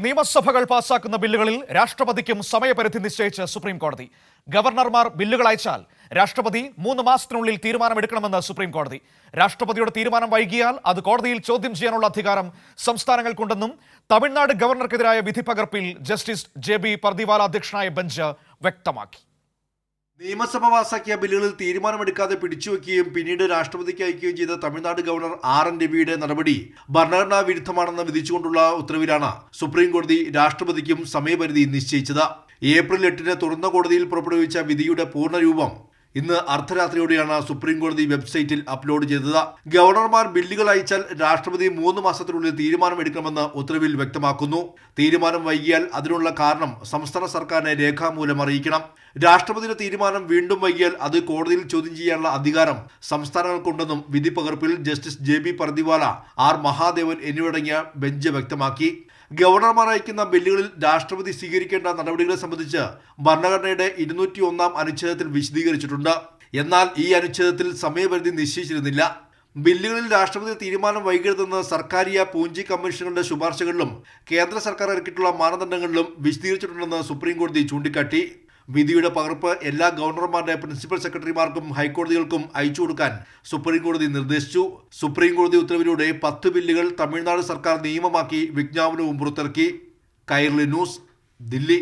നിയമസഭകൾ പാസാക്കുന്ന ബില്ലുകളിൽ രാഷ്ട്രപതിക്കും സമയപരിധി നിശ്ചയിച്ച് സുപ്രീം കോടതി. ഗവർണർമാർ ബില്ലുകൾ അയച്ചാൽ രാഷ്ട്രപതി 3 മാസത്തിനുള്ളിൽ തീരുമാനമെടുക്കണമെന്ന് സുപ്രീം കോടതി. രാഷ്ട്രപതിയുടെ തീരുമാനം വൈകിയാൽ അത് കോടതിയിൽ ചോദ്യം ചെയ്യാനുള്ള അധികാരം സംസ്ഥാനങ്ങൾക്കുണ്ടെന്നും തമിഴ്നാട് ഗവർണർക്കെതിരായ വിധി പകർപ്പിൽ ജസ്റ്റിസ് JB പർദിവാല അധ്യക്ഷനായ ബെഞ്ച് വ്യക്തമാക്കി. നിയമസഭ പാസാക്കിയ ബില്ലുകളിൽ തീരുമാനമെടുക്കാതെ പിടിച്ചുവെക്കുകയും പിന്നീട് രാഷ്ട്രപതിക്ക് അയക്കുകയും ചെയ്ത തമിഴ്നാട് ഗവർണർ RN രവിയുടെ നടപടി ഭരണഘടനാ വിരുദ്ധമാണെന്ന് വിധിച്ചുകൊണ്ടുള്ള ഉത്തരവിലാണ് സുപ്രീം കോടതി രാഷ്ട്രപതിക്കും സമയപരിധി നിശ്ചയിച്ചത്. ഏപ്രിൽ 8-ന് തുറന്ന കോടതിയിൽ പുറപ്പെടുവിച്ച വിധിയുടെ പൂർണ്ണരൂപം ഇന്ന് അർദ്ധരാത്രിയോടെയാണ് സുപ്രീം കോടതി വെബ്സൈറ്റിൽ അപ്ലോഡ് ചെയ്തത്. ഗവർണർമാർ ബില്ലുകൾ അയച്ചാൽ രാഷ്ട്രപതി 3 മാസത്തിനുള്ളിൽ തീരുമാനമെടുക്കണമെന്ന് ഉത്തരവിൽ വ്യക്തമാക്കുന്നു. തീരുമാനം വൈകിയാൽ അതിനുള്ള കാരണം സംസ്ഥാന സർക്കാരിനെ രേഖാമൂലം അറിയിക്കണം. രാഷ്ട്രപതിയുടെ തീരുമാനം വീണ്ടും വൈകിയാൽ അത് കോടതിയിൽ ചോദ്യം ചെയ്യാനുള്ള അധികാരം സംസ്ഥാനങ്ങൾക്കുണ്ടെന്നും വിധി പകർപ്പിൽ justice JB Pardiwala, R Mahadevan എന്നിവരടങ്ങിയ ബെഞ്ച് വ്യക്തമാക്കി. ഗവർണർമാർ അയക്കുന്ന ബില്ലുകളിൽ രാഷ്ട്രപതി സ്വീകരിക്കേണ്ട നടപടികളെ സംബന്ധിച്ച് ഭരണഘടനയുടെ 201-ാം അനുച്ഛേദത്തിൽ വിശദീകരിച്ചിട്ടുണ്ട്. എന്നാൽ ഈ അനുച്ഛേദത്തിൽ സമയപരിധി നിശ്ചയിച്ചിരുന്നില്ല. ബില്ലുകളിൽ രാഷ്ട്രപതി തീരുമാനം വൈകരുതെന്ന് സർക്കാരിയ പൂഞ്ചി കമ്മീഷനുകളുടെ ശുപാർശകളിലും കേന്ദ്ര സർക്കാർ ഇറക്കിയിട്ടുള്ള മാനദണ്ഡങ്ങളിലും വിശദീകരിച്ചിട്ടുണ്ടെന്ന് സുപ്രീം കോടതി ചൂണ്ടിക്കാട്ടി. വിധിയുടെ പകർപ്പ് എല്ലാ ഗവർണർമാരുടെ പ്രിൻസിപ്പൽ സെക്രട്ടറിമാർക്കും ഹൈക്കോടതികൾക്കും അയച്ചു കൊടുക്കാൻ സുപ്രീം കോടതി നിർദ്ദേശിച്ചു. സുപ്രീം കോടതി ഉത്തരവിലൂടെ 10 ബില്ലുകൾ തമിഴ്നാട് സർക്കാർ നിയമമാക്കി വിജ്ഞാപനവും പുറത്തിറക്കി. കൈരളി ന്യൂസ്, ദില്ലി.